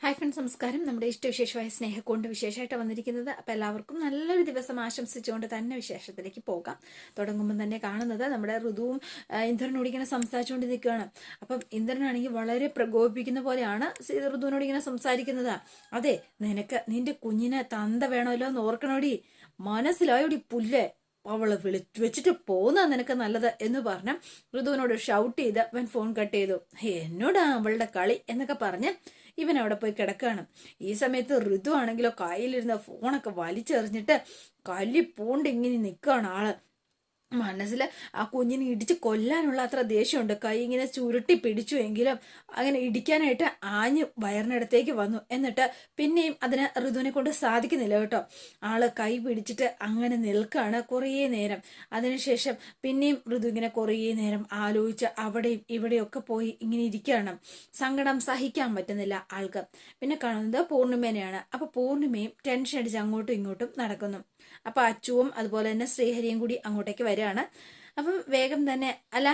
Hi friends, നമസ്കാരം. നമ്മുടെ ഇഷ്ടവിശേഷമായ സ്നേഹക്കൊണ്ട് വിശേഷമായിട്ട് വന്നിരിക്കുന്നത്. അപ്പോൾ എല്ലാവർക്കും നല്ലൊരു ദിവസം ആശംസിച്ചുകൊണ്ട് തന്നെ വിശേഷത്തിലേക്ക് പോകാം. തുടങ്ങുമ്പോൾ തന്നെ കാണുന്നത് നമ്മുടെ ഋതുവും ഇന്ദ്രനോട് ഇങ്ങനെ സംസാരിച്ചുകൊണ്ട് നിൽക്കുകയാണ്. അപ്പം ഇന്ദ്രനാണെങ്കിൽ വളരെ പ്രകോപിപ്പിക്കുന്ന പോലെയാണ് ഋതുവിനോട് ഇങ്ങനെ സംസാരിക്കുന്നത്. അതെ, നിന്റെ കുഞ്ഞിനെ തന്ത വേണമല്ലോ എന്ന് ഓർക്കണോടി, മനസ്സിലായോടി പുല്ലേ, അവള് വെച്ചിട്ട് പോന്നാ നിനക്ക് നല്ലത് എന്ന് പറഞ്ഞ് ഋതുവിനോട് ഷൗട്ട് ചെയ്ത് അവൻ ഫോൺ കട്ട് ചെയ്തു. എന്നോടാ അവളുടെ കളി എന്നൊക്കെ പറഞ്ഞ് ഇവൻ അവിടെ പോയി കിടക്കുകയാണ്. ഈ സമയത്ത് ഋതു ആണെങ്കിലോ കയ്യിലിരുന്ന ഫോണൊക്കെ വലിച്ചെറിഞ്ഞിട്ട് കല്ലി പൂണ്ട് ഇങ്ങനെ നിൽക്കുകയാണ് ആള്. മനസ്സിൽ ആ കുഞ്ഞിനെ ഇടിച്ച് കൊല്ലാനുള്ള അത്ര ദേഷ്യമുണ്ട്. കൈ ഇങ്ങനെ ചുരുട്ടി പിടിച്ചു എങ്കിലും അങ്ങനെ ഇടിക്കാനായിട്ട് ആഞ്ഞു വയറിനടുത്തേക്ക് വന്നു. എന്നിട്ട് പിന്നെയും അതിന് ഋതുവിനെ കൊണ്ട് സാധിക്കുന്നില്ല കേട്ടോ. ആള് കൈ പിടിച്ചിട്ട് അങ്ങനെ നിൽക്കുകയാണ് കുറേ നേരം. അതിനുശേഷം പിന്നെയും ഋതു ഇങ്ങനെ കുറേ നേരം ആലോചിച്ച് അവിടെയും ഇവിടെയൊക്കെ പോയി ഇങ്ങനെ ഇരിക്കുകയാണ്. സങ്കടം സഹിക്കാൻ പറ്റുന്നില്ല ആൾക്ക്. പിന്നെ കാണുന്നത് പൂർണിമേനെയാണ്. അപ്പൊ പൂർണിമയും ടെൻഷൻ അടിച്ച് അങ്ങോട്ടും ഇങ്ങോട്ടും നടക്കുന്നു. അപ്പൊ അച്ചുവും അതുപോലെ തന്നെ ശ്രീഹരിയും കൂടി അങ്ങോട്ടേക്ക് വരികയാണ്. അപ്പം വേഗം തന്നെ, അല്ല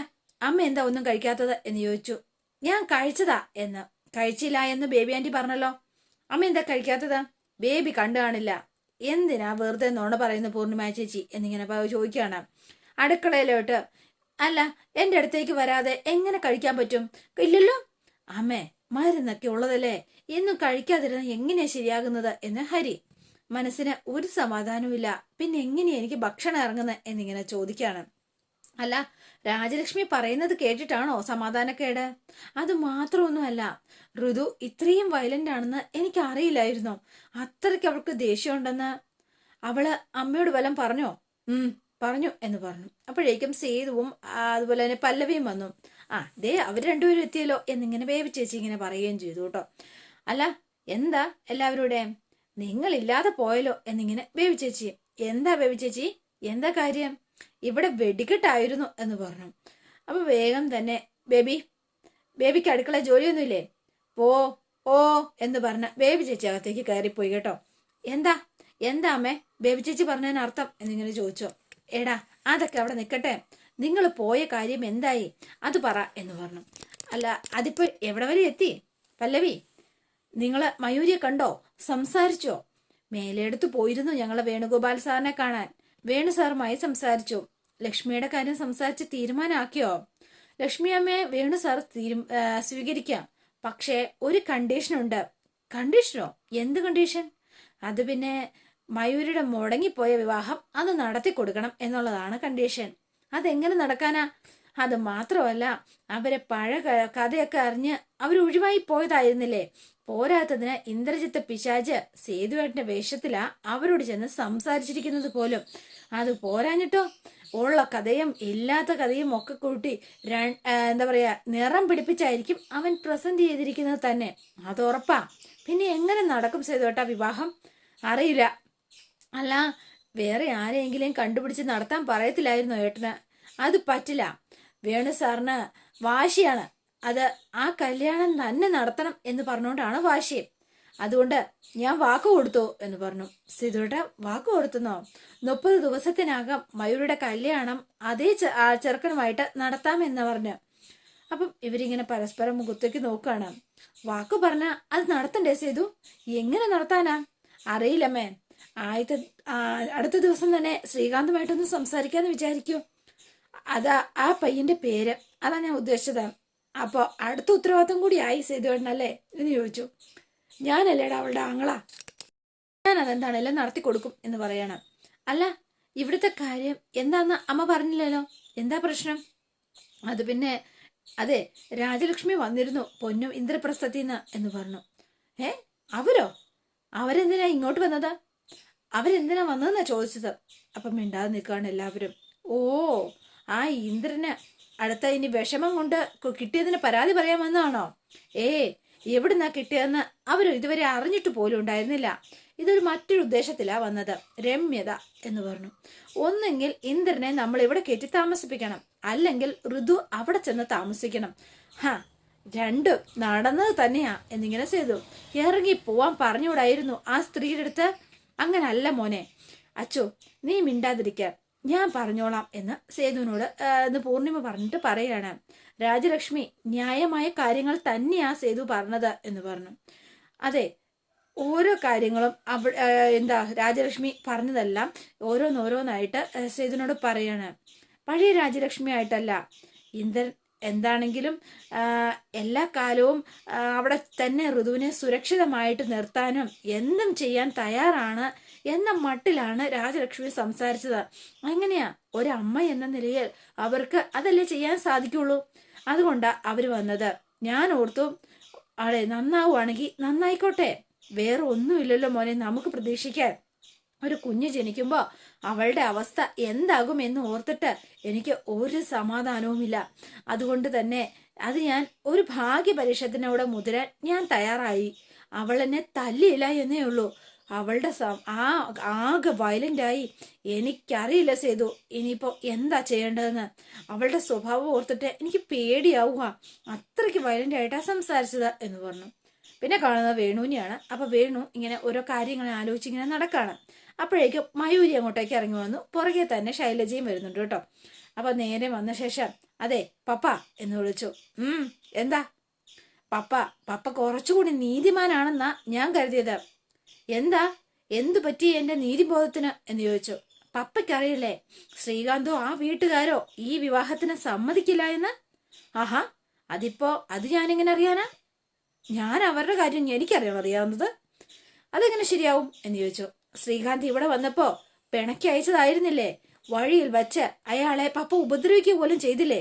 അമ്മ എന്താ ഒന്നും കഴിക്കാത്തത് എന്ന് ചോദിച്ചു. ഞാൻ കഴിച്ചതാ എന്ന്. കഴിച്ചില്ല എന്ന് ബേബി ആന്റി പറഞ്ഞല്ലോ, അമ്മ എന്താ കഴിക്കാത്തത്? ബേബി കണ്ടു കാണില്ല, എന്തിനാ വെറുതെ നോണ പറയുന്ന പൂർണിമ ചേച്ചി എന്നിങ്ങനെ ചോദിക്കുകയാണ്. അടുക്കളയിലോട്ട്, അല്ല എൻ്റെ അടുത്തേക്ക് വരാതെ എങ്ങനെ കഴിക്കാൻ പറ്റും? ഇല്ലല്ലോ അമ്മേ, മരുന്നൊക്കെ ഉള്ളതല്ലേ, എന്നും കഴിക്കാതിരുന്ന എങ്ങനെയാ ശരിയാകുന്നത് എന്ന് ഹരി. മനസ്സിന് ഒരു സമാധാനവും. പിന്നെ എങ്ങനെയാ എനിക്ക് ഭക്ഷണം ഇറങ്ങുന്നത് എന്നിങ്ങനെ ചോദിക്കുകയാണ്. അല്ല, രാജലക്ഷ്മി പറയുന്നത് കേട്ടിട്ടാണോ സമാധാനക്കേട്? അത് മാത്രമൊന്നുമല്ല, ഋതു ഇത്രയും വയലന്റ് ആണെന്ന് എനിക്ക് അറിയില്ലായിരുന്നോ? അത്രയ്ക്ക് അവൾക്ക് ദേഷ്യമുണ്ടെന്ന് അവള് അമ്മയോട് വല്ലതും പറഞ്ഞോ? പറഞ്ഞു എന്ന് പറഞ്ഞു. അപ്പോഴേക്കും സേതുവും അതുപോലെ തന്നെ പല്ലവിയും വന്നു. ദേ അവർ രണ്ടുപേരും എത്തിയല്ലോ എന്നിങ്ങനെ ബേബി ചേച്ചി ഇങ്ങനെ പറയുകയും ചെയ്തു കേട്ടോ. അല്ല, എന്താ എല്ലാവരുടെ നിങ്ങളില്ലാതെ പോയല്ലോ എന്നിങ്ങനെ ബേബി ചേച്ചി. എന്താ ബേബി ചേച്ചി, എന്താ കാര്യം? ഇവിടെ വെടിക്കെട്ടായിരുന്നു എന്ന് പറഞ്ഞു. അപ്പൊ വേഗം തന്നെ, ബേബിക്ക് അടുക്കള ജോലിയൊന്നുമില്ലേ? പോ ഓ എന്ന് പറഞ്ഞ ബേബി ചേച്ചി അകത്തേക്ക് കയറിപ്പോയി കേട്ടോ. എന്താ എന്താ അമ്മേ ബേബി ചേച്ചി പറഞ്ഞതിന് അർത്ഥം എന്നിങ്ങനെ ചോദിച്ചോ. എടാ അതൊക്കെ അവിടെ നിൽക്കട്ടെ, നിങ്ങൾ പോയ കാര്യം എന്തായി അത് പറ എന്ന് പറഞ്ഞു. അല്ല, അതിപ്പോ എവിടെ വരെ എത്തി പല്ലവി? നിങ്ങള് മയൂരിയെ കണ്ടോ? സംസാരിച്ചോ? മേലെടുത്ത് പോയിരുന്നു ഞങ്ങളെ വേണുഗോപാൽ സാറിനെ കാണാൻ. വേണു സാറുമായി സംസാരിച്ചു. ലക്ഷ്മിയുടെ കാര്യം സംസാരിച്ച് തീരുമാനമാക്കിയോ? ലക്ഷ്മി അമ്മയെ വേണു സാർ സ്വീകരിക്കാം, പക്ഷേ ഒരു കണ്ടീഷനുണ്ട്. കണ്ടീഷനോ? എന്ത് കണ്ടീഷൻ? അത് പിന്നെ മയൂരിയുടെ മുടങ്ങിപ്പോയ വിവാഹം അത് നടത്തി കൊടുക്കണം എന്നുള്ളതാണ് കണ്ടീഷൻ. അതെങ്ങനെ നടക്കാനാ? അത് മാത്രമല്ല, അവരെ പഴയ കഥയൊക്കെ അറിഞ്ഞ് അവർ ഒഴിവായി പോയതായിരുന്നില്ലേ? പോരാത്തതിന് ഇന്ദ്രജിത്ത് പിശാച് സേതുവേട്ടന്റെ വേഷത്തിലാ അവരോട് ചെന്ന് സംസാരിച്ചിരിക്കുന്നത് പോലും. അത് പോരാഞ്ഞിട്ടോ, ഉള്ള കഥയും ഇല്ലാത്ത കഥയും ഒക്കെ കൂട്ടി എന്താ പറയാ, നിറം പിടിപ്പിച്ചായിരിക്കും അവൻ പ്രസന്റ് ചെയ്തിരിക്കുന്നത് തന്നെ. അത് ഉറപ്പാ. പിന്നെ എങ്ങനെ നടക്കും സേതുവേട്ട വിവാഹം? അറിയില്ല. അല്ല, വേറെ ആരെയെങ്കിലും കണ്ടുപിടിച്ച് നടത്താൻ പറയത്തില്ലായിരുന്നോ ഏട്ടന്? അത് പറ്റില്ല. വേണു സാറിന് വാശിയാണ്. അത് ആ കല്യാണം തന്നെ നടത്തണം എന്ന് പറഞ്ഞുകൊണ്ടാണ് വാശി. അതുകൊണ്ട് ഞാൻ വാക്ക് കൊടുത്തു എന്ന് പറഞ്ഞു. സിധുയുടെ വാക്ക് കൊടുത്തുന്നോ? 30 ദിവസത്തിനകം മയൂരുടെ കല്യാണം അതേ ചെറുക്കനുമായിട്ട് നടത്താമെന്ന് പറഞ്ഞു. അപ്പം ഇവരിങ്ങനെ പരസ്പരം മുഖത്തേക്ക് നോക്കുകയാണ്. വാക്ക് പറഞ്ഞ അത് നടത്തണ്ടേ സേതു? എങ്ങനെ നടത്താനാ? അറിയില്ലമ്മേ. അടുത്ത ദിവസം തന്നെ ശ്രീകാന്തുമായിട്ടൊന്ന് സംസാരിക്കാന്ന് വിചാരിക്കൂ. അതാ ആ പയ്യന്റെ പേര്, അതാ ഞാൻ ഉദ്ദേശിച്ചത്. അപ്പൊ അടുത്ത ഉത്തരവാദിത്വം കൂടി ആയി സേതുവേട്ടനല്ലേ എന്ന് ചോദിച്ചു. ഞാനല്ലേടാ അവളുടെ ആങ്ങളാ, ഞാൻ അതെന്താണെല്ലാം നടത്തി കൊടുക്കും എന്ന് പറയണം. അല്ല, ഇവിടുത്തെ കാര്യം എന്താന്ന് അമ്മ പറഞ്ഞില്ലല്ലോ, എന്താ പ്രശ്നം? അത് പിന്നെ അതെ, രാജലക്ഷ്മി വന്നിരുന്നു പൊന്നും ഇന്ദ്രപ്രസ്ഥത്തിന്ന് എന്ന് പറഞ്ഞു. അവരോ? അവരെന്തിനാ ഇങ്ങോട്ട് വന്നത്? അവരെന്തിനാ വന്നതെന്നാ ചോദിച്ചത്. അപ്പം മിണ്ടാതെ നിൽക്കുകയാണ് എല്ലാവരും. ഓ, ആ ഇന്ദ്രന് അടുത്ത ഇനി വിഷമം കൊണ്ട് കിട്ടിയതിന് പരാതി പറയാൻ വന്നതാണോ? എവിടുന്നാ കിട്ടിയതെന്ന് അവർ ഇതുവരെ അറിഞ്ഞിട്ട് പോലും ഉണ്ടായിരുന്നില്ല. ഇതൊരു മറ്റൊരു ഉദ്ദേശത്തിലാ വന്നത്. രമ്യത എന്ന് പറഞ്ഞു. ഒന്നെങ്കിൽ ഇന്ദ്രനെ നമ്മൾ ഇവിടെ കയറ്റി താമസിപ്പിക്കണം, അല്ലെങ്കിൽ ഋതു അവിടെ ചെന്ന് താമസിക്കണം. രണ്ടും നടന്നത് തന്നെയാ എന്നിങ്ങനെ ചെയ്തു. ഇറങ്ങി പോവാൻ പറഞ്ഞുകൂടായിരുന്നു ആ സ്ത്രീയുടെ അടുത്ത്? അങ്ങനല്ല മോനെ. അച്ചോ, നീ മിണ്ടാതിരിക്ക, ഞാൻ പറഞ്ഞോളാം എന്ന് സേതുവിനോട് പൂർണിമ പറഞ്ഞിട്ട് പറയാണ്. രാജലക്ഷ്മി ന്യായമായ കാര്യങ്ങൾ തന്നെയാ സേതു പറഞ്ഞത് എന്ന് പറഞ്ഞു. അതെ, ഓരോ കാര്യങ്ങളും രാജലക്ഷ്മി പറഞ്ഞതെല്ലാം ഓരോന്നോരോന്നായിട്ട് സേതുവിനോട് പറയാണ്. പഴയ രാജലക്ഷ്മി ആയിട്ടല്ല. ഇന്ദ്രൻ എന്താണെങ്കിലും എല്ലാ കാലവും അവിടെ തന്നെ ഋതുവിനെ സുരക്ഷിതമായിട്ട് നിർത്താനും എന്തും ചെയ്യാൻ തയ്യാറാണ് എന്ന മട്ടിലാണ് രാജലക്ഷ്മി സംസാരിച്ചത്. അങ്ങനെയാ ഒരമ്മ എന്ന നിലയിൽ അവർക്ക് അതല്ലേ ചെയ്യാൻ സാധിക്കുള്ളൂ. അതുകൊണ്ടാ അവര് വന്നത്. ഞാൻ ഓർത്തു, ആളെ നന്നാവുകയാണെങ്കിൽ നന്നായിക്കോട്ടെ, വേറെ ഒന്നുമില്ലല്ലോ മോനെ നമുക്ക് പ്രതീക്ഷിക്കാൻ. ഒരു കുഞ്ഞ് ജനിക്കുമ്പോൾ അവളുടെ അവസ്ഥ എന്താകും എന്ന് ഓർത്തിട്ട് എനിക്ക് ഒരു സമാധാനവുമില്ല. അതുകൊണ്ട് തന്നെ അത് ഞാൻ ഒരു ഭാഗ്യ പരീക്ഷത്തിനോടെ മുതിരാൻ ഞാൻ തയ്യാറായി. അവൾ എന്നെ തല്ലിയില്ല എന്നേ ഉള്ളൂ. അവളുടെ ആകെ വയലൻ്റായി. എനിക്കറിയില്ല സേതു ഇനിയിപ്പോൾ എന്താ ചെയ്യേണ്ടതെന്ന്. അവളുടെ സ്വഭാവം ഓർത്തിട്ട് എനിക്ക് പേടിയാവുക. അത്രയ്ക്ക് വയലൻ്റ് ആയിട്ടാണ് സംസാരിച്ചത് എന്ന് പറഞ്ഞു. പിന്നെ കാണുന്നത് വേണുവിനെയാണ്. അപ്പൊ വേണു ഇങ്ങനെ ഓരോ കാര്യങ്ങളെ ആലോചിച്ച് ഇങ്ങനെ നടക്കാണ്. അപ്പോഴേക്കും മയൂരി അങ്ങോട്ടേക്ക് ഇറങ്ങി വന്നു. പുറകെ തന്നെ ശൈലജയും വരുന്നുണ്ട് കേട്ടോ. അപ്പൊ നേരെ വന്ന ശേഷം അതെ പപ്പ എന്ന് വിളിച്ചു. എന്താ പപ്പ കുറച്ചുകൂടി നീതിമാനാണെന്നാ ഞാൻ കരുതിയത്. എന്താ എന്തു പറ്റി എന്റെ നീതിബോധത്തിന് എന്ന് ചോദിച്ചു. പപ്പയ്ക്കറിയില്ലേ ശ്രീകാന്തോ ആ വീട്ടുകാരോ ഈ വിവാഹത്തിന് സമ്മതിക്കില്ല എന്ന്? ആഹാ, അത് ഞാനെങ്ങനെ അറിയാനാ? ഞാൻ അവരുടെ കാര്യം അറിയാവുന്നത്. അതെങ്ങനെ ശരിയാവും എന്ന് ചോദിച്ചു. ശ്രീകാന്ത് ഇവിടെ വന്നപ്പോ പിണക്കി അയച്ചതായിരുന്നില്ലേ? വഴിയിൽ വച്ച് അയാളെ പപ്പ ഉപദ്രവിക്കുക പോലും ചെയ്തില്ലേ?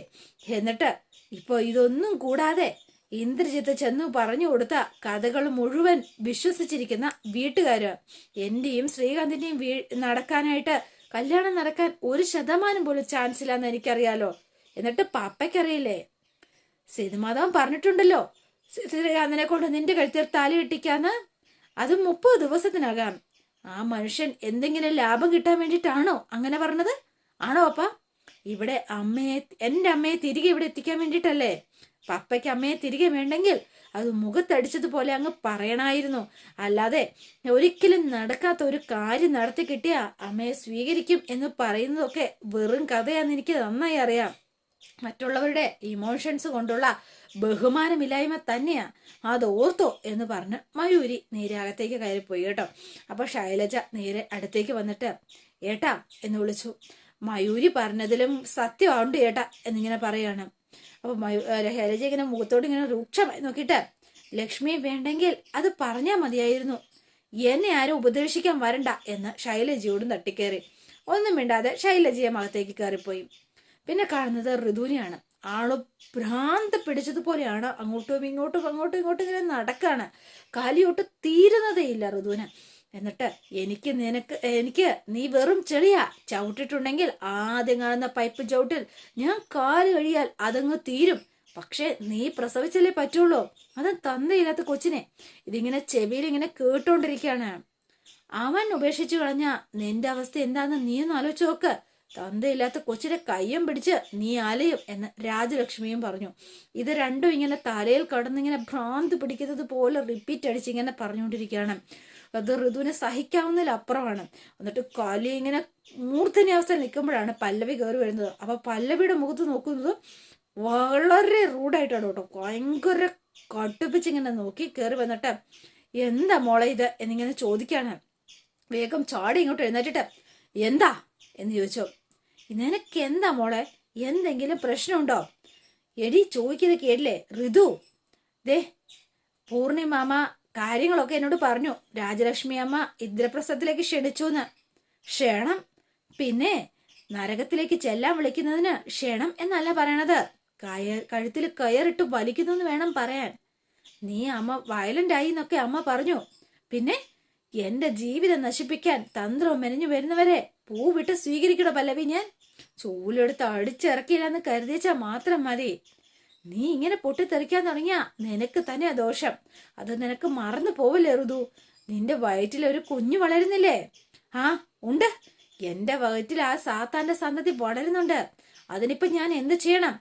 എന്നിട്ട് ഇപ്പൊ ഇതൊന്നും കൂടാതെ ഇന്ദ്രജിത്ത് ചെന്നു പറഞ്ഞു കൊടുത്ത കഥകൾ മുഴുവൻ വിശ്വസിച്ചിരിക്കുന്ന വീട്ടുകാര് എന്റെയും ശ്രീകാന്തിന്റെയും കല്യാണം നടക്കാൻ 1% പോലും ചാൻസ് ഇല്ലാന്ന് എനിക്കറിയാലോ. എന്നിട്ട് പപ്പയ്ക്കറിയില്ലേ? സേതുമാധവൻ പറഞ്ഞിട്ടുണ്ടല്ലോ ശ്രീകാന്തിനെ കൊണ്ട് നിന്റെ കഴുത്തിൽ താലി കെട്ടിക്കാന്ന്. അതും 30 ദിവസത്തിനകം. ആ മനുഷ്യൻ എന്തെങ്കിലും ലാഭം കിട്ടാൻ വേണ്ടിയിട്ടാണോ അങ്ങനെ പറഞ്ഞത്? ആണോ അപ്പ? ഇവിടെ എന്റെ അമ്മയെ തിരികെ ഇവിടെ എത്തിക്കാൻ വേണ്ടിയിട്ടല്ലേ? പപ്പയ്ക്ക് അമ്മയെ തിരികെ വേണ്ടെങ്കിൽ അത് മുഖത്തടിച്ചതുപോലെ അങ്ങ് പറയണായിരുന്നു. അല്ലാതെ ഒരിക്കലും നടക്കാത്ത ഒരു കാര്യം നടത്തി കിട്ടിയ അമ്മയെ സ്വീകരിക്കും എന്ന് പറയുന്നതൊക്കെ വെറും കഥയാന്ന് എനിക്ക് നന്നായി അറിയാം. മറ്റുള്ളവരുടെ ഇമോഷൻസ് കൊണ്ടുള്ള ബഹുമാനമില്ലായ്മ തന്നെയാ, അത് ഓർത്തോ എന്ന് പറഞ്ഞ് മയൂരി നേരെ അകത്തേക്ക് കയറിപ്പോയി കേട്ടോ. അപ്പൊ ശൈലജ നേരെ അടുത്തേക്ക് വന്നിട്ട് ഏട്ടാ എന്ന് വിളിച്ചു. മയൂരി പറഞ്ഞതിലും സത്യമുണ്ട് ഏട്ടാ എന്നിങ്ങനെ പറയാണ്. അപ്പൊ ശൈലജ ഇങ്ങനെ മുഖത്തോട് ഇങ്ങനെ രൂക്ഷമായി നോക്കിയിട്ട് ലക്ഷ്മി വേണ്ടെങ്കിൽ അത് പറഞ്ഞാൽ മതിയായിരുന്നു, എന്നെ ആരും ഉപദേശിക്കാൻ വരണ്ട എന്ന് ശൈലജയോടും തട്ടിക്കേറി. ഒന്നും മിണ്ടാതെ ശൈലജയെ അകത്തേക്ക് കയറിപ്പോയി. പിന്നെ കാണുന്നത് ഋതുവിനെയാണ്. ആള് ഭ്രാന്ത് പിടിച്ചതുപോലെയാണ് അങ്ങോട്ടും ഇങ്ങോട്ടും ഇങ്ങനെ നടക്കാണ്. കാലിയോട്ട് തീരുന്നതേ ഇല്ല ഋതുവിന്. എന്നിട്ട് എനിക്ക് നീ വെറും ചെളിയാ ചവിട്ടിട്ടുണ്ടെങ്കിൽ ആദ്യം കാണുന്ന പൈപ്പ് ചവിട്ടിൽ ഞാൻ കാല് കഴിയാൽ അതങ്ങ് തീരും. പക്ഷെ നീ പ്രസവിച്ചല്ലേ പറ്റുള്ളൂ. അത് തന്തയില്ലാത്ത കൊച്ചിനെ ഇതിങ്ങനെ ചെവിയിൽ ഇങ്ങനെ കേട്ടോണ്ടിരിക്കാണ്. അവൻ ഉപേക്ഷിച്ചു കളഞ്ഞ നിന്റെ അവസ്ഥ എന്താന്ന് നീ ഒന്ന് ആലോചിച്ച് നോക്ക്. തന്തയില്ലാത്ത കൊച്ചിനെ കയ്യും പിടിച്ച് നീ ആലയും എന്ന് രാജലക്ഷ്മിയും പറഞ്ഞു. ഇത് രണ്ടും ഇങ്ങനെ തലയിൽ കടന്നിങ്ങനെ ഭ്രാന്ത് പിടിക്കുന്നത് പോലെ റിപ്പീറ്റ് അടിച്ച് ഇങ്ങനെ പറഞ്ഞുകൊണ്ടിരിക്കുകയാണ്. അത് ഋതുവിനെ സഹിക്കാവുന്നതിലപ്പുറമാണ്. എന്നിട്ട് കലി ഇങ്ങനെ മൂർധന്യാവസ്ഥ നിൽക്കുമ്പോഴാണ് പല്ലവി കയറി വരുന്നത്. അപ്പൊ പല്ലവിയുടെ മുഖത്ത് നോക്കുന്നത് വളരെ റൂഡായിട്ടാണ് കേട്ടോ. ഭയങ്കര കടുപ്പിച്ചിങ്ങനെ നോക്കി കയറി വന്നിട്ട് എന്താ മോളെ ഇത് എന്നിങ്ങനെ ചോദിക്കാണ്. വേഗം ചാടി ഇങ്ങോട്ട് എഴുന്നേറ്റിട്ട് എന്താ എന്ന് ചോദിച്ചു. നിനക്ക് എന്താ മോളെ, എന്തെങ്കിലും പ്രശ്നമുണ്ടോ? എടി ചോദിക്കുന്നത് കേട്ടില്ലേ ഋതു? ദേ പൂർണിമാമ കാര്യങ്ങളൊക്കെ എന്നോട് പറഞ്ഞു. രാജലക്ഷ്മി അമ്മ ഇന്ദ്രപ്രസ്ഥത്തിലേക്ക് ക്ഷണിച്ചുന്ന്. ക്ഷണം? പിന്നെ നരകത്തിലേക്ക് ചെല്ലാൻ വിളിക്കുന്നതിന് ക്ഷണം എന്നല്ല പറയണത്. കഴുത്തിൽ കയറിട്ട് വലിക്കുന്നു എന്ന് വേണം പറയാൻ. നീ അമ്മ വയലന്റ് ആയി എന്നൊക്കെ അമ്മ പറഞ്ഞു. പിന്നെ എന്റെ ജീവിതം നശിപ്പിക്കാൻ തന്ത്രവും മെനഞ്ഞു വരുന്നവരെ പൂവിട്ട് സ്വീകരിക്കണോ പല്ലവി? ഞാൻ ചൂലെടുത്ത് അടിച്ചിറക്കിയില്ലെന്ന് കരുതിച്ചാൽ മാത്രം മതി. നീ ഇങ്ങനെ പൊട്ടിത്തെറിക്കാൻ തുടങ്ങിയ നിനക്ക് തന്നെയാ ദോഷം. അത് നിനക്ക് മറന്നു പോവല്ലേ ഋതു? നിന്റെ വയറ്റിൽ ഒരു കുഞ്ഞു വളരുന്നില്ലേ? ആ ഉണ്ട്, എന്റെ വയറ്റിൽ ആ സാത്താന്റെ സന്തതി വളരുന്നുണ്ട്. അതിനിപ്പോ ഞാൻ എന്ത് ചെയ്യണം?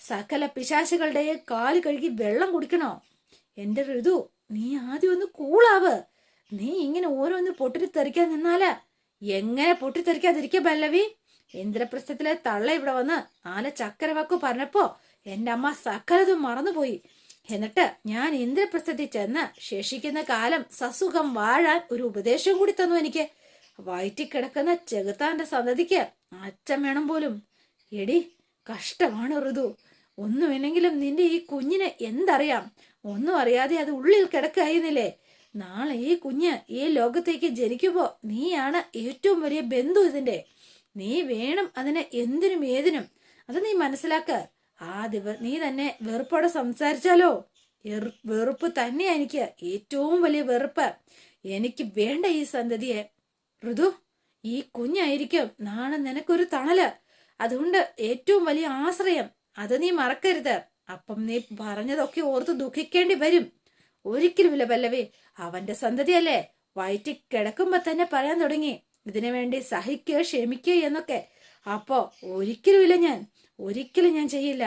സകല പിശാചുകളുടെ കാല് കഴുകി വെള്ളം കുടിക്കണോ? എന്റെ ഋതു, നീ ആദ്യം ഒന്ന് കൂളാവ്. നീ ഇങ്ങനെ ഓരോന്ന് പൊട്ടിത്തെറിക്കാൻ നിന്നാല് എങ്ങനെ പൊട്ടിത്തെറിക്കാതിരിക്ക പല്ലവി? ഇന്ദ്രപ്രസ്ഥത്തിലെ തള്ള ഇവിടെ വന്ന് 4 ചക്കരവാക്കു പറഞ്ഞപ്പോ എന്റെ അമ്മ സകലതും മറന്നുപോയി. എന്നിട്ട് ഞാൻ ഇന്ദ്രപ്രസ്ഥത്തിൽ ചെന്ന് ശേഷിക്കുന്ന കാലം സസുഖം വാഴാൻ ഒരു ഉപദേശം കൂടി തന്നു എനിക്ക്. വയറ്റിക്കിടക്കുന്ന ചെകുത്താന്റെ സന്തതിക്ക് അച്ഛൻ വേണം പോലും. എടി, കഷ്ടമാണ് ഋതു. ഒന്നുമില്ലെങ്കിലും നിന്റെ ഈ കുഞ്ഞിന് എന്തറിയാം? ഒന്നും അറിയാതെ അത് ഉള്ളിൽ കിടക്കായിരുന്നില്ലേ? നാളെ ഈ കുഞ്ഞ് ഈ ലോകത്തേക്ക് ജനിക്കുമ്പോ നീയാണ് ഏറ്റവും വലിയ ബന്ധു ഇതിന്റെ. നീ വേണം അതിന് എന്തിനും ഏതിനും. അത് നീ മനസ്സിലാക്ക. നീ തന്നെ വെറുപ്പോടെ സംസാരിച്ചാലോ? വെറുപ്പ് തന്നെയാ എനിക്ക് ഏറ്റവും വലിയ വെറുപ്പ്. എനിക്ക് വേണ്ട ഈ സന്തതിയെ. ഋതു, ഈ കുഞ്ഞായിരിക്കും നാളെ നിനക്കൊരു തണല്. അതുകൊണ്ട് ഏറ്റവും വലിയ ആശ്രയം. അത് നീ മറക്കരുത്. അപ്പം നീ പറഞ്ഞതൊക്കെ ഓർത്ത് ദുഃഖിക്കേണ്ടി വരും. ഒരിക്കലുമില്ല പല്ലവി. അവന്റെ സന്തതിയല്ലേ. വയറ്റി കിടക്കുമ്പോ തന്നെ പറയാൻ തുടങ്ങി ഇതിനു വേണ്ടി സഹിക്കുക, ക്ഷമിക്കുക എന്നൊക്കെ. അപ്പോ ഒരിക്കലും ഞാൻ ചെയ്യില്ല.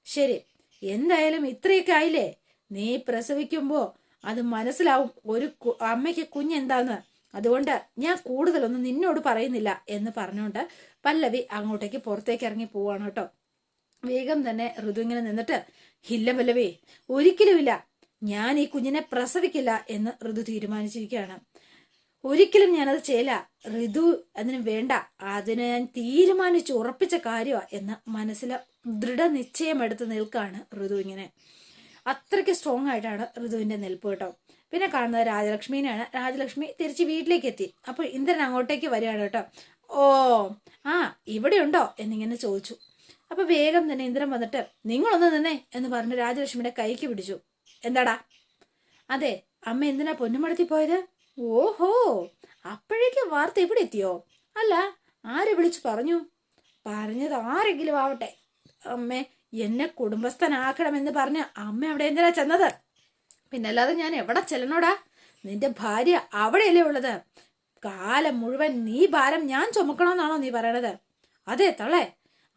ശരി, എന്തായാലും ഇത്രയൊക്കെ ആയില്ലേ? നീ പ്രസവിക്കുമ്പോ അത് മനസ്സിലാവും ഒരു അമ്മയ്ക്ക് കുഞ്ഞെന്താന്ന്. അതുകൊണ്ട് ഞാൻ കൂടുതലൊന്നും നിന്നോട് പറയുന്നില്ല എന്ന് പറഞ്ഞുകൊണ്ട് പല്ലവി അങ്ങോട്ടേക്ക് പുറത്തേക്ക് ഇറങ്ങി പോവാണ് കേട്ടോ. വേഗം തന്നെ ഋതു ഇങ്ങനെ നിന്നിട്ട്, ഇല്ല പല്ലവി, ഒരിക്കലുമില്ല, ഞാൻ ഈ കുഞ്ഞിനെ പ്രസവിക്കില്ല എന്ന് ഋതു തീരുമാനിച്ചിരിക്കുകയാണ്. ഒരിക്കലും ഞാനത് ചെയ്യില്ല. ഋതു അതിന് വേണ്ട. അതിന് ഞാൻ തീരുമാനിച്ച് ഉറപ്പിച്ച കാര്യമാ എന്ന് മനസ്സിൽ ദൃഢനിശ്ചയം എടുത്ത് നിൽക്കാണ് ഋതു. ഇങ്ങനെ അത്രയ്ക്ക് സ്ട്രോങ് ആയിട്ടാണ് ഋതുവിന്റെ നിൽപ്പ് കേട്ടോ. പിന്നെ കാണുന്നത് രാജലക്ഷ്മിനെയാണ്. രാജലക്ഷ്മി തിരിച്ച് വീട്ടിലേക്ക് എത്തി. അപ്പോൾ ഇന്ദ്രൻ അങ്ങോട്ടേക്ക് വരികയാണ് കേട്ടോ. ഓ, ഇവിടെ ഉണ്ടോ എന്നിങ്ങനെ ചോദിച്ചു. അപ്പൊ വേഗം തന്നെ ഇന്ദ്രൻ വന്നിട്ട്, നിങ്ങളൊന്ന് നിന്നേ എന്ന് പറഞ്ഞ് രാജലക്ഷ്മിയുടെ കൈക്ക് പിടിച്ചു. എന്താടാ? അതെ, അമ്മ എന്തിനാ പൊന്നുമടത്തി പോയത്? ഓഹോ, അപ്പോഴേക്കും വാർത്ത ഇവിടെ എത്തിയോ? അല്ല, ആരെ വിളിച്ചു പറഞ്ഞു? പറഞ്ഞത് ആരെങ്കിലും ആവട്ടെ, അമ്മേ എന്നെ കുടുംബസ്ഥനാക്കണമെന്ന് പറഞ്ഞ് അമ്മ അവിടെ എന്തിനാ ചെന്നത്? പിന്നല്ലാതെ ഞാൻ എവിടെ ചെല്ലണോടാ? നിന്റെ ഭാര്യ അവിടെയല്ലേ ഉള്ളത്. കാലം മുഴുവൻ നീ ഭാരം ഞാൻ ചുമക്കണമെന്നാണോ നീ പറയണത്? അതെ തള്ളേ,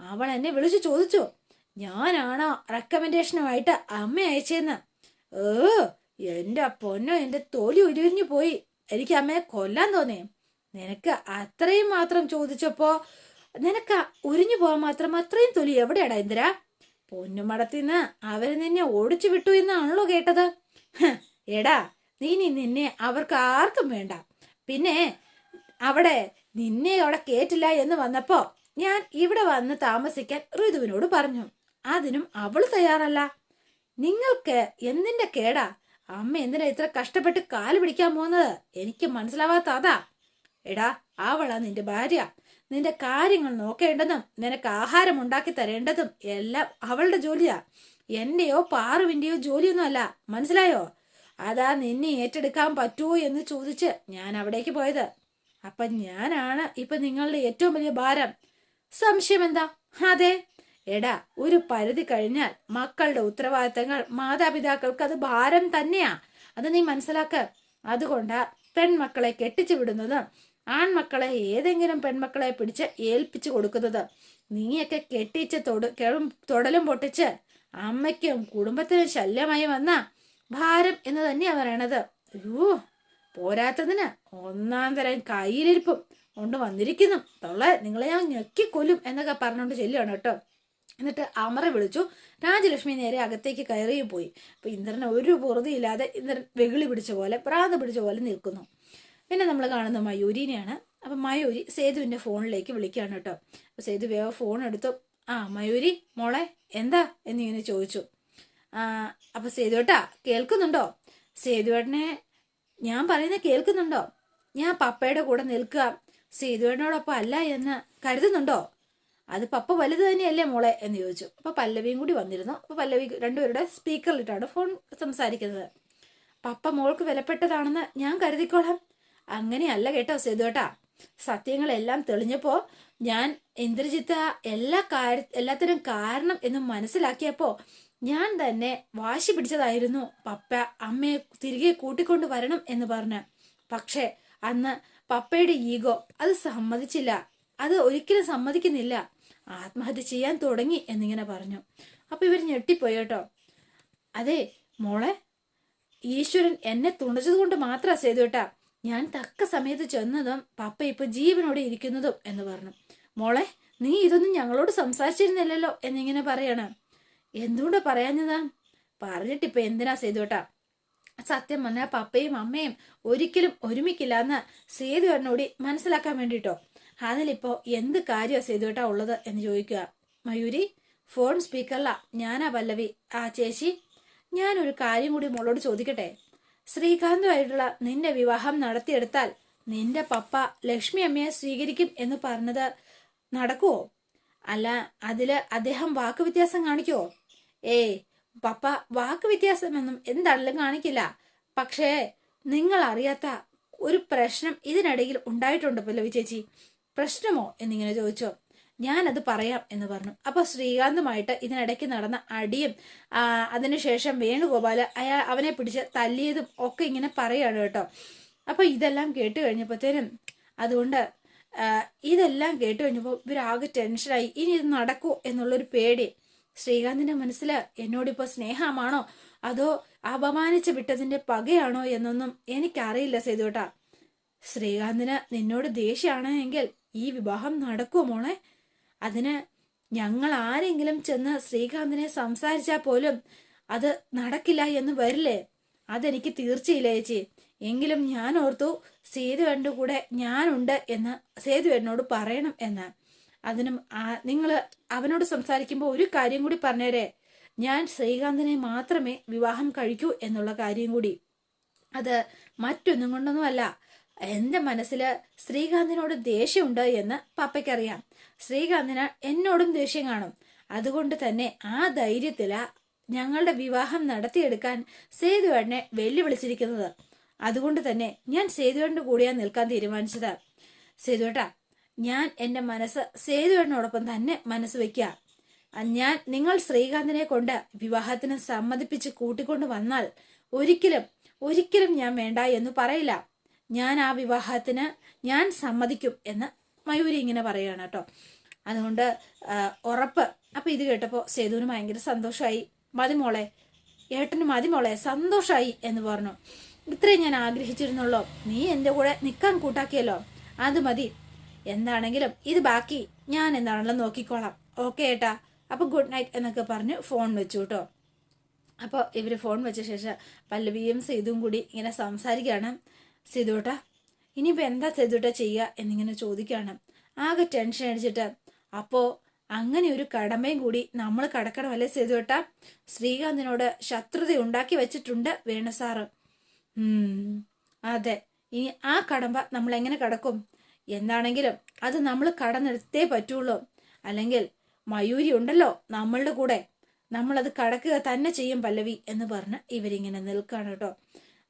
അവൾ എന്നെ വിളിച്ചു ചോദിച്ചു ഞാനാണോ റെക്കമെൻഡേഷനുമായിട്ട് അമ്മ അയച്ചെന്ന്. എന്റെ പൊന്നോ, എന്റെ തൊലി ഉരിഞ്ഞു പോയി. എനിക്ക് അമ്മയെ കൊല്ലാൻ തോന്നി. നിനക്ക് അത്രയും മാത്രം ചോദിച്ചപ്പോ നിനക്ക് ഉരിഞ്ഞു പോവാൻ മാത്രം അത്രയും തൊലി എവിടെയാടാ ഇന്ദ്ര? പൊന്നുമടത്തിന്ന് അവര് നിന്നെ ഓടിച്ചു വിട്ടു എന്നാണല്ലോ കേട്ടത്. എടാ, നിന്നെ അവർക്ക് ആർക്കും വേണ്ട. പിന്നെ നിന്നെ അവിടെ കേറ്റില്ല എന്ന് വന്നപ്പോ ഞാൻ ഇവിടെ വന്ന് താമസിക്കാൻ ഋതുവിനോട് പറഞ്ഞു. അതിനും അവള് തയ്യാറല്ല. നിങ്ങൾക്ക് എന്തിന്റെ കേടാ? അമ്മ എന്തിനാ ഇത്ര കഷ്ടപ്പെട്ട് കാല് പിടിക്കാൻ പോകുന്നത്? എനിക്ക് മനസ്സിലാവാത്ത അതാ. എടാ, അവളാ നിന്റെ ഭാര്യ. നിന്റെ കാര്യങ്ങൾ നോക്കേണ്ടതും നിനക്ക് ആഹാരം ഉണ്ടാക്കി തരേണ്ടതും എല്ലാം അവളുടെ ജോലിയാ. എന്റെയോ പാറുവിന്റെയോ ജോലിയൊന്നും അല്ല. മനസ്സിലായോ? അതാ നിന്നെ ഏറ്റെടുക്കാൻ പറ്റുമോ എന്ന് ചോദിച്ച് ഞാൻ അവിടേക്ക് പോയത്. അപ്പൊ ഞാനാണ് ഇപ്പൊ നിങ്ങളുടെ ഏറ്റവും വലിയ ഭാരം. സംശയം എന്താ? അതെ. എടാ, ഒരു പരിധി കഴിഞ്ഞാൽ മക്കളുടെ ഉത്തരവാദിത്തങ്ങൾ മാതാപിതാക്കൾക്ക് അത് ഭാരം തന്നെയാ. അത് നീ മനസ്സിലാക്ക. അതുകൊണ്ടാ പെൺമക്കളെ കെട്ടിച്ചു വിടുന്നത്, ആൺമക്കളെ ഏതെങ്കിലും പെൺമക്കളെ പിടിച്ച് ഏൽപ്പിച്ചു കൊടുക്കുന്നത്. നീയൊക്കെ കെട്ടിച്ച് തൊടലും പൊട്ടിച്ച് അമ്മയ്ക്കും കുടുംബത്തിനും ശല്യമായി വന്ന ഭാരം എന്ന് തന്നെയാ പറയണത്. അയ്യോ, പോരാത്തതിന് ഒന്നാം തരം കയ്യിലിരിപ്പും കൊണ്ട് വന്നിരിക്കുന്നു. തൊള്ള നിങ്ങളെ ഞാൻ ഞെക്കിക്കൊല്ലും എന്നൊക്കെ പറഞ്ഞുകൊണ്ട് ചെല്ലുകയാണ് കേട്ടോ. എന്നിട്ട് അമറെ വിളിച്ചു. രാജലക്ഷ്മി നേരെ അകത്തേക്ക് കയറിയും പോയി. അപ്പൊ ഇന്ദ്രന് ഒരു പൊറുതിയില്ലാതെ ഇന്ദ്രൻ വെകിളി പിടിച്ച പോലെ ഭ്രാന്ത് പിടിച്ച പോലെ നിൽക്കുന്നു. പിന്നെ നമ്മൾ കാണുന്ന മയൂരിനെയാണ്. അപ്പൊ മയൂരി സേതുവിന്റെ ഫോണിലേക്ക് വിളിക്കുകയാണ് കേട്ടോ. അപ്പൊ സേതു വേഗം ഫോൺ എടുത്തു. മയൂരി മോളെ എന്താ എന്നിങ്ങനെ ചോദിച്ചു. അപ്പൊ സേതുവേട്ടാ കേൾക്കുന്നുണ്ടോ? സേതുവേട്ടനെ ഞാൻ പറയുന്നത് കേൾക്കുന്നുണ്ടോ? ഞാൻ പപ്പയുടെ കൂടെ നിൽക്കുക, സേതുവേട്ടനോടൊപ്പം അല്ല എന്ന് കരുതുന്നുണ്ടോ? അത് പപ്പ വലുത് തന്നെയല്ലേ മോളെ എന്ന് ചോദിച്ചു. അപ്പൊ പല്ലവിയും കൂടി വന്നിരുന്നു. അപ്പൊ പല്ലവി രണ്ടുപേരുടെ സ്പീക്കറിലിട്ടാണ് ഫോൺ സംസാരിക്കുന്നത്. പപ്പ മോൾക്ക് വിലപ്പെട്ടതാണെന്ന് ഞാൻ കരുതിക്കോളാം. അങ്ങനെയല്ല കേട്ടോ സേതുവേട്ടാ. സത്യങ്ങളെല്ലാം തെളിഞ്ഞപ്പോ ഞാൻ ഇന്ദ്രജിത്ത് എല്ലാത്തിനും കാരണം എന്ന് മനസ്സിലാക്കിയപ്പോ ഞാൻ തന്നെ വാശി പിടിച്ചതായിരുന്നു പപ്പ അമ്മയെ തിരികെ കൂട്ടിക്കൊണ്ടു വരണം എന്ന് പറഞ്ഞ്. പക്ഷെ അന്ന് പപ്പയുടെ ഈഗോ അത് സമ്മതിച്ചില്ല. അത് ഒരിക്കലും സമ്മതിക്കുന്നില്ല. ആത്മഹത്യ ചെയ്യാൻ തുടങ്ങി എന്നിങ്ങനെ പറഞ്ഞു. അപ്പൊ ഇവർ ഞെട്ടിപ്പോയി കേട്ടോ. അതെ മോളെ, ഈശ്വരൻ എന്നെ തുണച്ചത് കൊണ്ട് മാത്രമാ സേതുവേട്ടാ ഞാൻ തക്ക സമയത്ത് ചെന്നതും പപ്പ ഇപ്പൊ ജീവനോടെ ഇരിക്കുന്നതും എന്ന് പറഞ്ഞു. മോളെ, നീ ഇതൊന്നും ഞങ്ങളോട് സംസാരിച്ചിരുന്നില്ലല്ലോ എന്നിങ്ങനെ പറയണം. എന്തുകൊണ്ടാ പറയാഞ്ഞതാ? പറഞ്ഞിട്ടിപ്പൊ എന്തിനാ സേതുവേട്ടാ? സത്യം പറഞ്ഞാൽ പപ്പയും അമ്മയും ഒരിക്കലും ഒരുമിക്കില്ല എന്ന് സേതുവേട്ടനോടി മനസ്സിലാക്കാൻ വേണ്ടിട്ടോ. അതിലിപ്പോ എന്ത് കാര്യമാണ് സേതുവേട്ടാ ഉള്ളത് എന്ന് ചോദിക്കുക. മയൂരി ഫോൺ സ്പീക്കറില. ഞാനാ പല്ലവി. ആ ചേച്ചി, ഞാനൊരു കാര്യം കൂടി മോളോട് ചോദിക്കട്ടെ? ശ്രീകാന്തുമായിട്ടുള്ള നിന്റെ വിവാഹം നടത്തിയെടുത്താൽ നിന്റെ പപ്പ ലക്ഷ്മി അമ്മയെ സ്വീകരിക്കും എന്ന് പറഞ്ഞത് നടക്കുവോ? അല്ല, അതില് അദ്ദേഹം വാക്ക് വ്യത്യാസം കാണിക്കുവോ? പപ്പ വാക്ക് വ്യത്യാസമൊന്നും എന്താണെങ്കിലും കാണിക്കില്ല. പക്ഷേ നിങ്ങൾ അറിയാത്ത ഒരു പ്രശ്നം ഇതിനിടയിൽ ഉണ്ടായിട്ടുണ്ട് പല്ലവി ചേച്ചി. പ്രശ്നമോ എന്നിങ്ങനെ ചോദിച്ചോ. ഞാനത് പറയാം എന്ന് പറഞ്ഞു. അപ്പൊ ശ്രീകാന്തുമായിട്ട് ഇതിനിടയ്ക്ക് നടന്ന അടിയും അതിനുശേഷം വേണുഗോപാല് അവനെ പിടിച്ച് തല്ലിയതും ഒക്കെ ഇങ്ങനെ പറയാണ് കേട്ടോ. അപ്പൊ ഇതെല്ലാം കേട്ട് കഴിഞ്ഞപ്പോഴത്തേനും അതുകൊണ്ട് ഇതെല്ലാം കേട്ട് കഴിഞ്ഞപ്പോൾ ഇവരാകെ ടെൻഷനായി. ഇനി ഇത് നടക്കുമോ എന്നുള്ളൊരു പേടി ശ്രീകാന്തിന്റെ മനസ്സിൽ. എന്നോടിപ്പോ സ്നേഹമാണോ അതോ അപമാനിച്ച് വിട്ടതിന്റെ പകയാണോ എന്നൊന്നും എനിക്കറിയില്ല സേതുവേട്ടാ. ശ്രീകാന്തിന് നിന്നോട് ദേഷ്യമാണെങ്കിൽ ഈ വിവാഹം നടക്കുമോ മോളെ? അതിന് ഞങ്ങൾ ആരെങ്കിലും ചെന്ന് ശ്രീകാന്തിനെ സംസാരിച്ചാൽ പോലും അത് നടക്കില്ല എന്ന് വരില്ലേ? അതെനിക്ക് തീർച്ചയില്ല ചേച്ചി. എങ്കിലും ഞാൻ ഓർത്തു സേതുവേട്ടൻ്റെ കൂടെ ഞാനുണ്ട് എന്ന് സേതുവേട്ടനോട് പറയണം എന്ന്. അതിനും നിങ്ങൾ അവനോട് സംസാരിക്കുമ്പോൾ ഒരു കാര്യം കൂടി പറഞ്ഞേരെ. ഞാൻ ശ്രീകാന്തിനെ മാത്രമേ വിവാഹം കഴിക്കൂ എന്നുള്ള കാര്യം കൂടി. അത് മറ്റൊന്നും കൊണ്ടൊന്നുമല്ല. എൻ്റെ മനസ്സിൽ ശ്രീകാന്തിനോട് ദേഷ്യമുണ്ട് എന്ന് പപ്പയ്ക്കറിയാം. ശ്രീകാന്തിന് എന്നോടും ദേഷ്യം കാണും. അതുകൊണ്ട് തന്നെ ആ ധൈര്യത്തിലാ ഞങ്ങളുടെ വിവാഹം നടത്തിയെടുക്കാൻ സേതുവേട്ടനെ വെല്ലുവിളിച്ചിരിക്കുന്നത്. അതുകൊണ്ട് തന്നെ ഞാൻ സേതുവേട്ടൻ്റെ കൂടെയാണ് നിൽക്കാൻ തീരുമാനിച്ചത്. സേതുവേട്ടാ, ഞാൻ എൻ്റെ മനസ്സ് സേതുവേട്ടനോടൊപ്പം തന്നെ മനസ്സ് വെക്കുക. നിങ്ങൾ ശ്രീകാന്തിനെ കൊണ്ട് വിവാഹത്തിന് സമ്മതിപ്പിച്ച് കൂട്ടിക്കൊണ്ട് വന്നാൽ ഒരിക്കലും ഞാൻ വേണ്ട എന്ന് പറയില്ല. ഞാൻ ആ വിവാഹത്തിന് ഞാൻ സമ്മതിക്കും എന്ന് മയൂരി ഇങ്ങനെ പറയുകയാണ് കേട്ടോ. അതുകൊണ്ട് ഉറപ്പ്. അപ്പൊ ഇത് കേട്ടപ്പോൾ സേതുവിന് ഭയങ്കര സന്തോഷമായി. മതിമോളെ, ഏട്ടന് മതിമോളെ, സന്തോഷമായി എന്ന് പറഞ്ഞു. ഇത്രയും ഞാൻ ആഗ്രഹിച്ചിരുന്നുള്ളൂ. നീ എൻ്റെ കൂടെ നിൽക്കാൻ കൂട്ടാക്കിയല്ലോ, അത് മതി. എന്താണെങ്കിലും ഇത് ബാക്കി ഞാൻ എന്താണെങ്കിലും നോക്കിക്കോളാം. ഓക്കെ ഏട്ടാ, അപ്പൊ ഗുഡ് നൈറ്റ് എന്നൊക്കെ പറഞ്ഞ് ഫോൺ വെച്ചു കേട്ടോ. അപ്പോൾ ഇവര് ഫോൺ വെച്ച ശേഷം പല്ലവിയും സേതുവും കൂടി ഇങ്ങനെ സംസാരിക്കുകയാണ്. സേതുവേട്ടാ, ഇനിയിപ്പോൾ എന്താ സേതുവേട്ടാ ചെയ്യുക എന്നിങ്ങനെ ചോദിക്കുകയാണ്. ആകെ ടെൻഷൻ അടിച്ചിട്ട്. അപ്പോൾ അങ്ങനെ ഒരു കടമയും കൂടി നമ്മൾ കടക്കണമല്ലേ സേതുവേട്ടാ? ശ്രീകാന്തിനോട് ശത്രുത ഉണ്ടാക്കി വെച്ചിട്ടുണ്ട് വേണുസാറ്. അതെ, ഇനി ആ കടമ്പ നമ്മൾ എങ്ങനെ കടക്കും? എന്താണെങ്കിലും അത് നമ്മൾ കടന്നെടുത്തേ പറ്റുള്ളൂ. അല്ലെങ്കിൽ മയൂരി ഉണ്ടല്ലോ നമ്മളുടെ കൂടെ, നമ്മളത് കടക്കുക തന്നെ ചെയ്യും പല്ലവി എന്ന് പറഞ്ഞ് ഇവരിങ്ങനെ നിൽക്കുകയാണ് കേട്ടോ.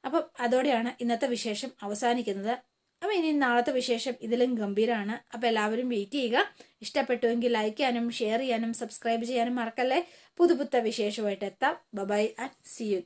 അപ്പം അതോടെയാണ് ഇന്നത്തെ വിശേഷം അവസാനിക്കുന്നത്. അപ്പം ഇനി നാളത്തെ വിശേഷം ഇതിലും ഗംഭീരമാണ്. അപ്പം എല്ലാവരും വെയിറ്റ് ചെയ്യുക. ഇഷ്ടപ്പെട്ടുവെങ്കിൽ ലൈക്ക് ചെയ്യാനും ഷെയർ ചെയ്യാനും സബ്സ്ക്രൈബ് ചെയ്യാനും മറക്കല്ലേ. പുതുപുത്ത വിശേഷമായിട്ട് എത്താം. Bye and see U.